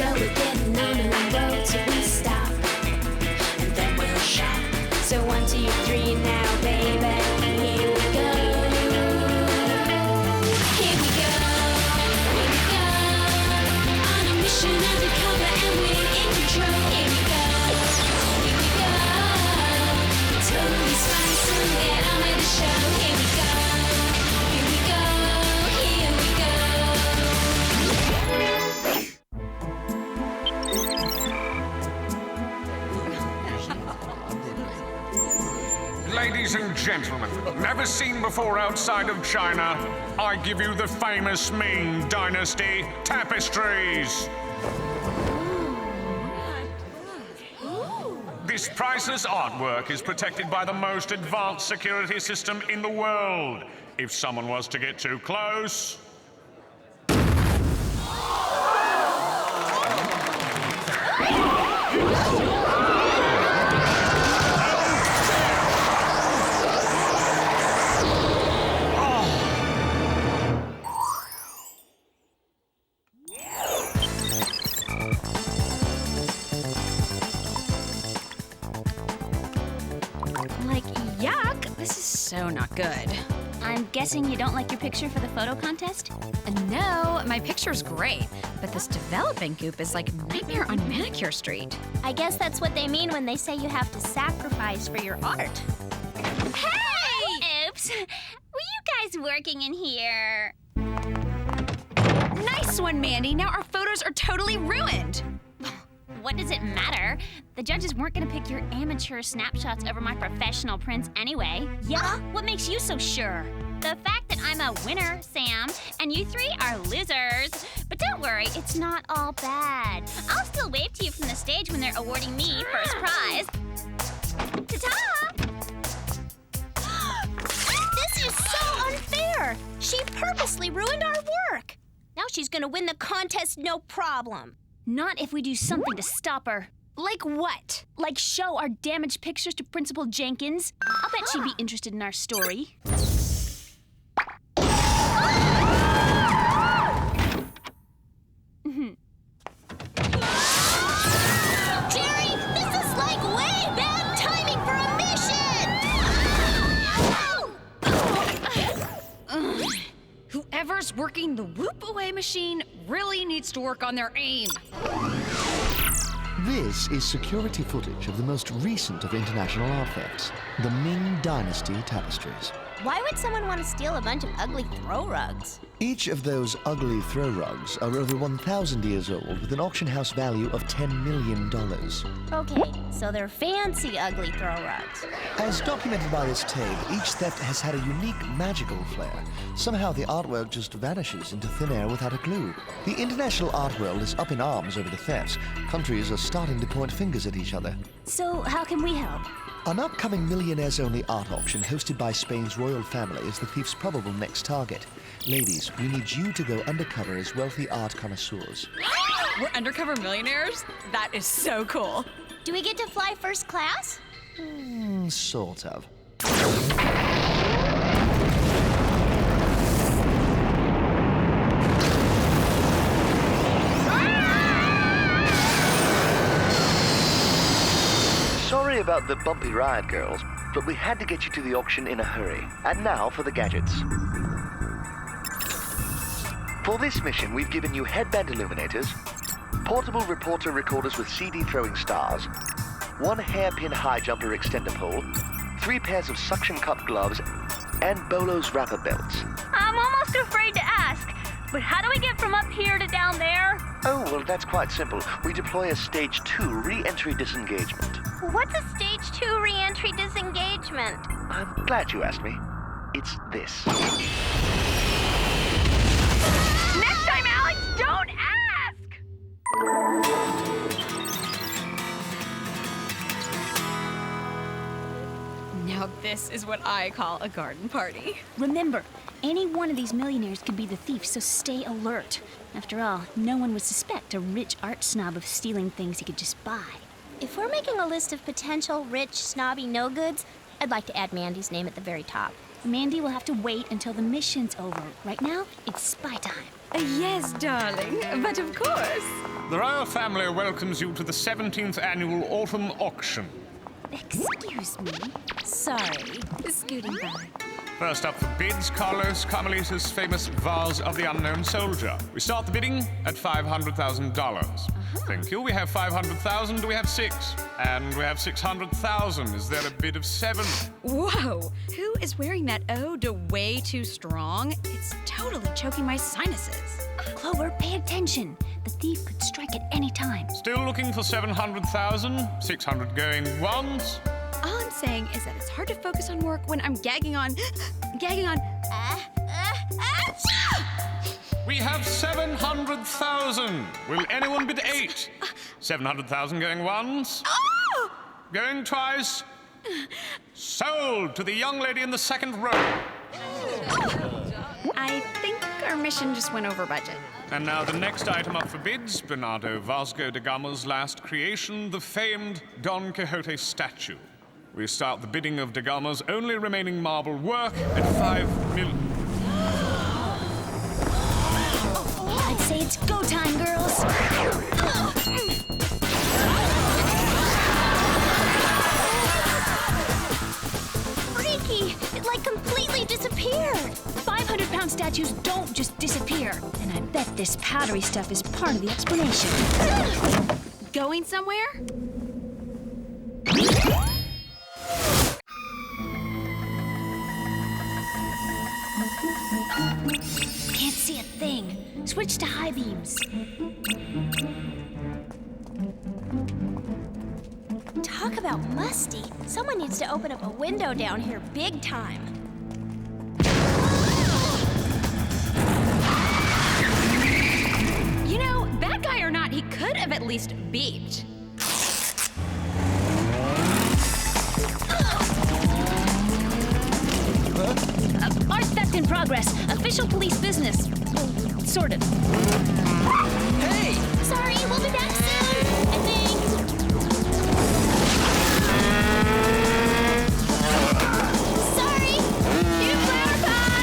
go, we're getting on the road till we stop, and then we'll shop. So 1, 2, 3 now, baby, here we go. Here we go, on a mission undercover and we're in control. Here we go, totally spies, so get on with the show. Here we go, here we go, here we go. Ladies and gentlemen, never seen before outside of China, I give you the famous Ming Dynasty tapestries. This priceless artwork is protected by the most advanced security system in the world. If someone was to get too close... So not good. I'm guessing you don't like your picture for the photo contest? No, my picture's great, but this developing goop is like Nightmare on Manicure Street. I guess that's what they mean when they say you have to sacrifice for your art. Hey! Oops. Were you guys working in here? Nice one, Mandy. Now our photos are totally ruined. What does it matter? The judges weren't gonna pick your amateur snapshots over my professional prints anyway. Yeah? What makes you so sure? The fact that I'm a winner, Sam, and you three are losers. But don't worry, it's not all bad. I'll still wave to you from the stage when they're awarding me first prize. Ta-ta! This is so unfair! She purposely ruined our work. Now she's gonna win the contest no problem. Not if we do something to stop her. Like what? Like show our damaged pictures to Principal Jenkins? I'll bet she'd be interested in our story. Jerry, this is like way bad timing for a mission! Whoever's working the WOOHP away machine really needs to work on their aim. This is security footage of the most recent of international art thefts, the Ming Dynasty tapestries. Why would someone want to steal a bunch of ugly throw rugs? Each of those ugly throw rugs are over 1,000 years old with an auction house value of $10 million. Okay, so they're fancy ugly throw rugs. As documented by this tape, each theft has had a unique magical flair. Somehow the artwork just vanishes into thin air without a clue. The international art world is up in arms over the thefts. Countries are starting to point fingers at each other. So how can we help? An upcoming millionaires-only art auction hosted by Spain's royal family is the thief's probable next target. Ladies, we need you to go undercover as wealthy art connoisseurs. We're undercover millionaires? That is so cool. Do we get to fly first class? Sort of. Sorry about the bumpy ride, girls, but we had to get you to the auction in a hurry. And now for the gadgets. For this mission, we've given you headband illuminators, portable reporter recorders with CD throwing stars, 1 hairpin high jumper extender pole, 3 pairs of suction cup gloves, and Bolo's wrapper belts. I'm almost afraid to ask, but how do we get from up here to down there? Oh, well, that's quite simple. We deploy a Stage 2 re-entry disengagement. What's a Stage 2 re-entry disengagement? I'm glad you asked me. It's this. Next time, Alex, don't ask! Now this is what I call a garden party. Remember, any one of these millionaires could be the thief, so stay alert. After all, no one would suspect a rich art snob of stealing things he could just buy. If we're making a list of potential rich, snobby no-goods, I'd like to add Mandy's name at the very top. Mandy will have to wait until the mission's over. Right now, it's spy time. Yes, darling, but of course. The royal family welcomes you to the 17th annual autumn auction. Excuse me. Sorry, scooting by. First up for bids, Carlos Carmelita's famous vase of the unknown soldier. We start the bidding at $500,000. Thank you. We have 500,000. Do we have 6? And we have 600,000. Is there a bid of 7? Whoa, who is wearing that ode to way too strong? It's totally choking my sinuses. Clover, pay attention. The thief could strike at any time. Still looking for 700,000. 600 going once. All I'm saying is that it's hard to focus on work when I'm gagging on. We have 700,000. Will anyone bid 8? 700,000 going once. Oh! Going twice. Sold to the young lady in the second row. I think our mission just went over budget. And now the next item up for bids, Bernardo Vasco da Gama's last creation, the famed Don Quixote statue. We start the bidding of da Gama's only remaining marble work at $5 million. I'd say it's go time, girls. Freaky! It like completely disappeared. 500-pound statues don't just disappear. And I bet this powdery stuff is part of the explanation. Going somewhere? Can't see a thing. Switch to high beams. Talk about musty. Someone needs to open up a window down here big time. You know, bad guy or not, he could have at least beeped. Art theft in progress. Official police business. Well, sort of. Hey! Sorry, we'll be back soon, I think. Sorry! New flower pot!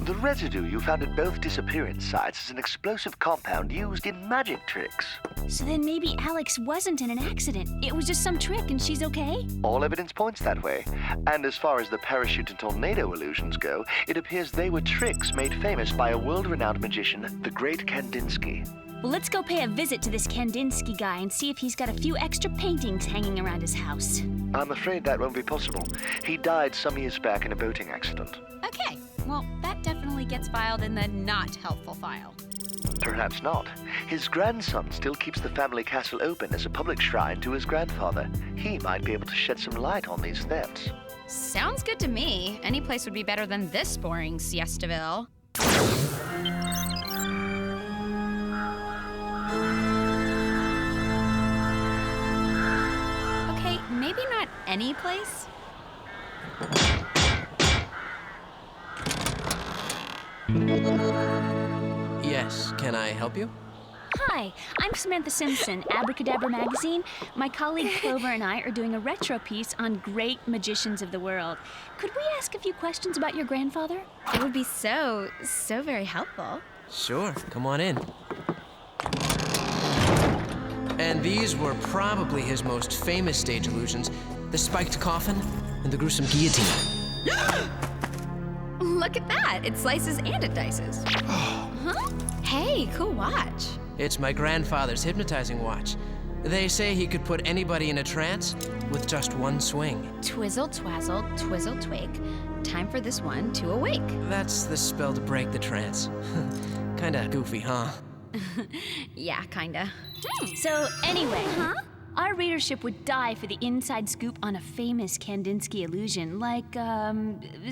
The residue you found at both disappearance sites is an explosive compound used in magic tricks. So then maybe Alex wasn't in an accident. It was just some trick and she's okay? All evidence points that way. And as far as the parachute and tornado illusions go, it appears they were tricks made famous by a world-renowned magician, the Great Kandinsky. Well, let's go pay a visit to this Kandinsky guy and see if he's got a few extra paintings hanging around his house. I'm afraid that won't be possible. He died some years back in a boating accident. Okay, well, that definitely gets filed in the not helpful file. Perhaps not. His grandson still keeps the family castle open as a public shrine to his grandfather. He might be able to shed some light on these thefts. Sounds good to me. Any place would be better than this boring Siestaville. Okay, maybe not any place. Yes, can I help you? Hi, I'm Samantha Simpson, Abracadabra Magazine. My colleague Clover and I are doing a retro piece on great magicians of the world. Could we ask a few questions about your grandfather? It would be so very helpful. Sure, come on in. And these were probably his most famous stage illusions, the spiked coffin and the gruesome guillotine. Look at that. It slices and it dices. Huh? Hey, cool watch. It's my grandfather's hypnotizing watch. They say he could put anybody in a trance with just one swing. Twizzle, twazzle, twizzle, twig. Time for this one to awake. That's the spell to break the trance. Kinda goofy, huh? Yeah, kinda. So anyway, our readership would die for the inside scoop on a famous Kandinsky illusion, like,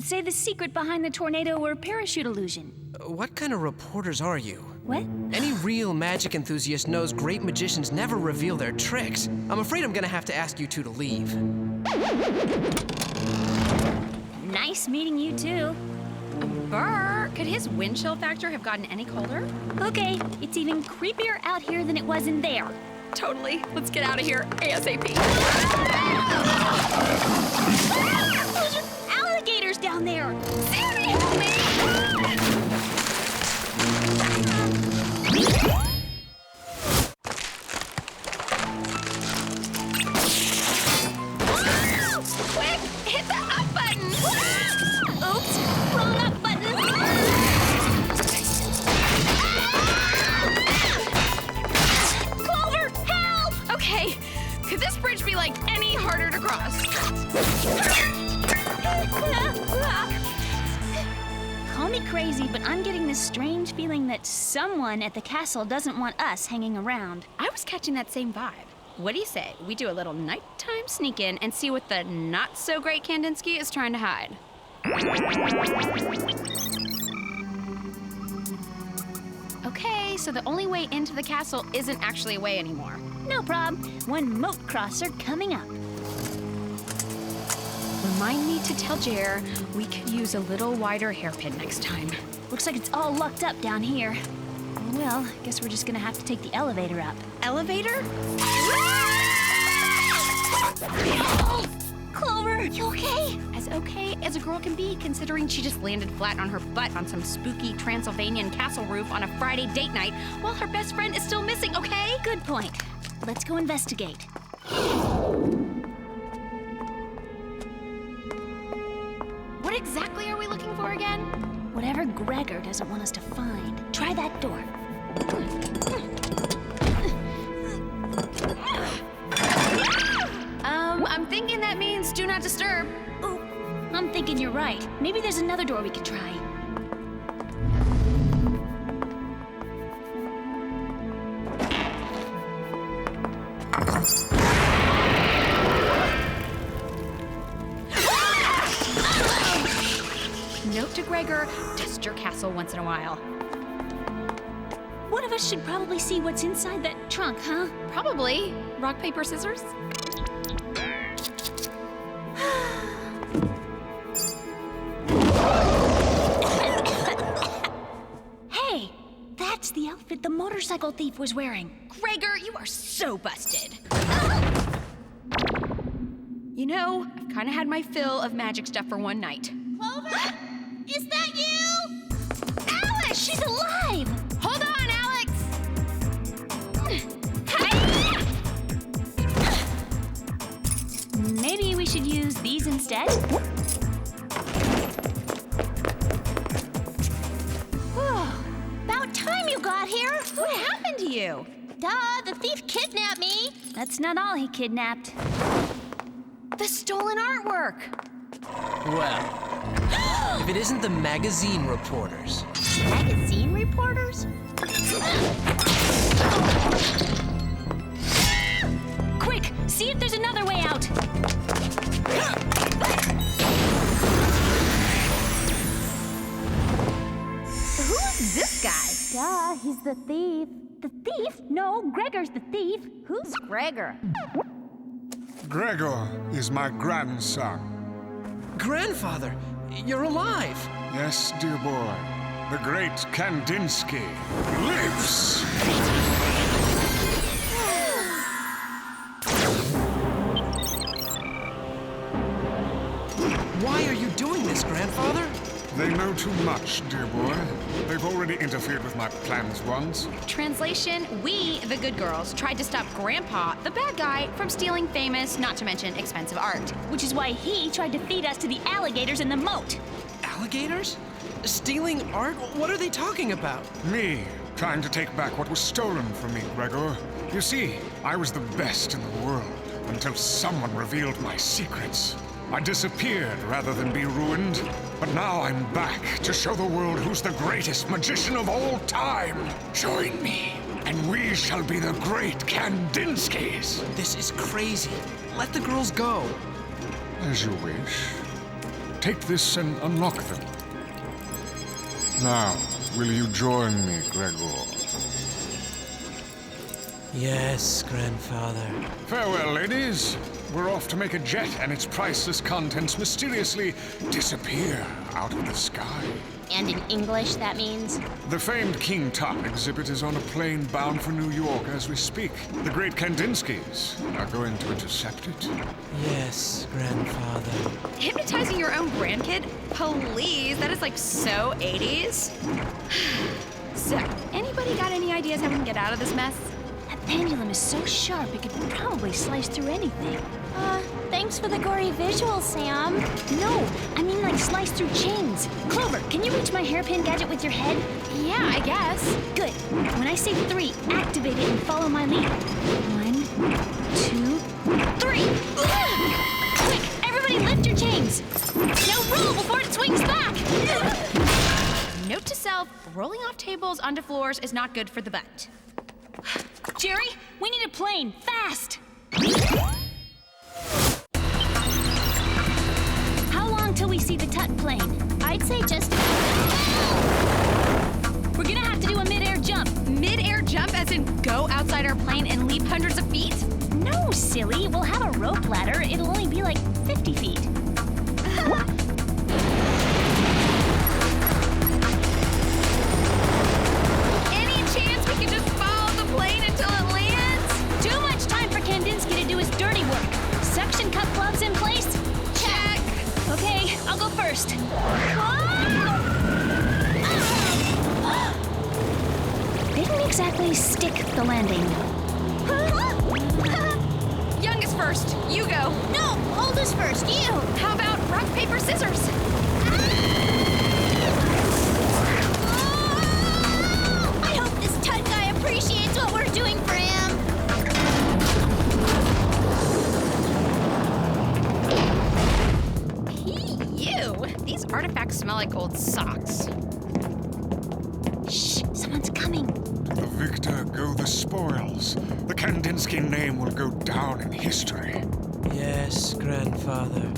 say the secret behind the tornado or parachute illusion. What kind of reporters are you? What? Any real magic enthusiast knows great magicians never reveal their tricks. I'm afraid I'm gonna have to ask you two to leave. Nice meeting you too. Brr, could his wind chill factor have gotten any colder? Okay, it's even creepier out here than it was in there. Totally. Let's get out of here ASAP. Those are alligators down there. Sammy, help me! Quick, hit the up button! Oops, wrong up button. Clover, help! Okay, could this bridge be like any harder to cross? Call me crazy, but I'm getting this strange feeling that someone at the castle doesn't want us hanging around. I was catching that same vibe. What do you say? We do a little nighttime sneak in and see what the not so great Kandinsky is trying to hide. Okay, so the only way into the castle isn't actually a way anymore. No problem. One moat crosser coming up. Remind me to tell Jer we could use a little wider hairpin next time. Looks like it's all locked up down here. Well, guess we're just gonna have to take the elevator up. Elevator? Clover, you okay? As okay as a girl can be, considering she just landed flat on her butt on some spooky Transylvanian castle roof on a Friday date night while her best friend is still missing, okay? Good point. Let's go investigate. What exactly are we looking for again? Whatever Gregor doesn't want us to find. Try that door. I'm thinking that means do not disturb. Ooh, I'm thinking you're right. Maybe there's another door we could try. Note to Gregor, dust your castle once in a while. One of us should probably see what's inside that trunk, huh? Probably. Rock, paper, scissors? Hey, that's the outfit the motorcycle thief was wearing. Gregor, you are so busted. You know, I've kind of had my fill of magic stuff for one night. Clover? Is that you? Alex! She's alive! Hold on, Alex! Maybe we should use these instead? About time you got here. What happened to you? Duh, the thief kidnapped me. That's not all he kidnapped. The stolen artwork! Well, if it isn't the magazine reporters. Magazine reporters? Quick, see if there's another way out. Who's this guy? Duh, he's the thief. The thief? No, Gregor's the thief. Who's Gregor? Gregor is my grandson. Grandfather, you're alive. Yes, dear boy. The great Kandinsky lives! Why are you doing this, Grandfather? They know too much, dear boy. They've already interfered with my plans once. Translation, we, the good girls, tried to stop Grandpa, the bad guy, from stealing famous, not to mention expensive art. Which is why he tried to feed us to the alligators in the moat. Alligators? Stealing art? What are they talking about? Me, trying to take back what was stolen from me, Gregor. You see, I was the best in the world until someone revealed my secrets. I disappeared rather than be ruined, but now I'm back to show the world who's the greatest magician of all time. Join me, and we shall be the great Kandinskis. This is crazy. Let the girls go. As you wish. Take this and unlock them. Now, will you join me, Gregor? Yes, grandfather. Farewell, ladies. We're off to make a jet and its priceless contents mysteriously disappear out of the sky. And in English, that means? The famed King Tut exhibit is on a plane bound for New York as we speak. The great Kandinskis are going to intercept it. Yes, grandfather. Hypnotizing your own grandkid? Please, that is like so 80s. So, anybody got any ideas how we can get out of this mess? That pendulum is so sharp, it could probably slice through anything. Thanks for the gory visual, Sam. No, I mean like slice through chains. Clover, can you reach my hairpin gadget with your head? Yeah, I guess. Good. When I say 3, activate it and follow my lead. 1, 2, 3. Quick, everybody lift your chains. Now roll before it swings back. Note to self, rolling off tables onto floors is not good for the butt. Jerry, we need a plane, fast. How long till we see the Tut plane? I'd say just We're gonna have to do a mid-air jump. Mid-air jump as in go outside our plane and leap hundreds of feet? No, silly. We'll have a rope ladder. It'll only be like 50 feet. Any chance we can just follow the plane until it lands? Too much time for Kandinsky to do his dirty work. Suction cup gloves in place? Check. Okay, I'll go first. Didn't exactly stick the landing. Youngest first. You go. No, oldest first, you. How about rock, paper, scissors? I hope this Tut guy appreciates what we're doing for him. Ew. These artifacts smell like old socks. Shh, someone's coming. To the victor go the spoils. The Kandinsky name will go down in history. Yes, grandfather.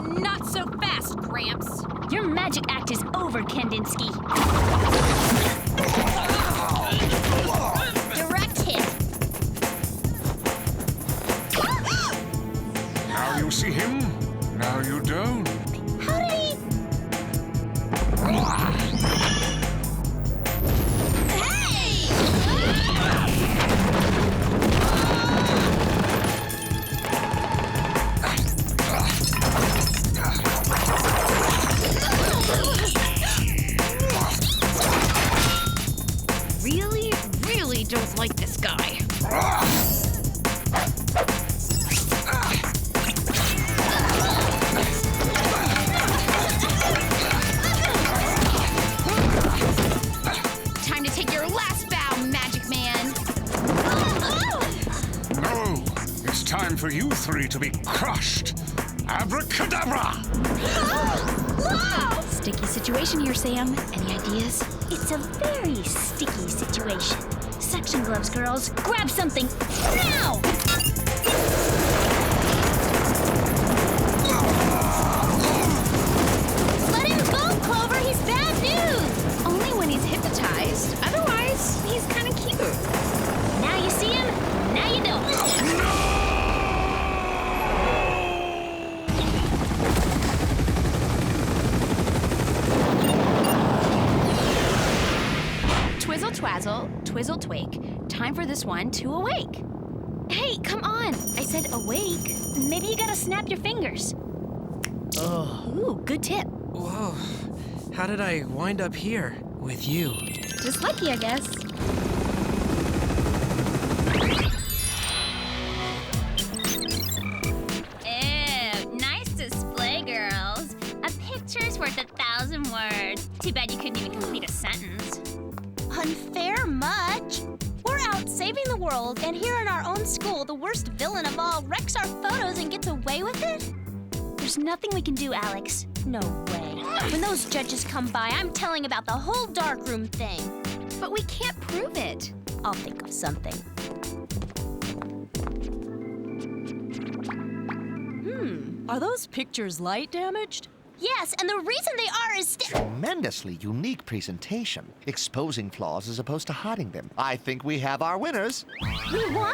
Not so fast, Gramps. Your magic act is over, Kandinsky. Direct hit. Now you see him, now you don't. How did he? Really don't like this guy. Time to take your last bow, Magic Man. No, it's time for you 3 to be crushed. Abracadabra! Sticky situation here, Sam. Any ideas? It's a very sticky situation. Suction gloves, girls. Grab something now! Let him go, Clover. He's bad news. Only when he's hypnotized. Otherwise, he's kind of cute. Now you see him, now you don't. Twizzle twazzle, twizzle twake. Time for this one to awake. Hey, come on. I said awake. Maybe you gotta snap your fingers. Ooh, good tip. Whoa. How did I wind up here with you? Just lucky, I guess. Ew, nice display, girls. A picture's worth 1,000 words. Too bad you couldn't even complete a sentence. Unfair much. We're out saving the world, and here school, the worst villain of all wrecks our photos and gets away with it? There's nothing we can do, Alex. No way. When those judges come by, I'm telling about the whole darkroom thing. But we can't prove it. I'll think of something. Are those pictures light damaged? Yes, and the reason they are is Tremendously unique presentation, exposing flaws as opposed to hiding them. I think we have our winners. We won?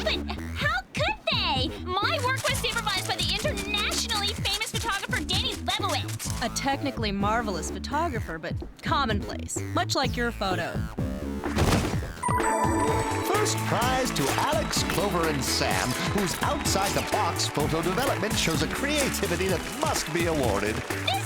But how could they? My work was supervised by the internationally famous photographer Danny Lebowitz. A technically marvelous photographer, but commonplace, much like your photo. First prize to Alex, Clover, and Sam, whose outside-the-box photo development shows a creativity that must be awarded. This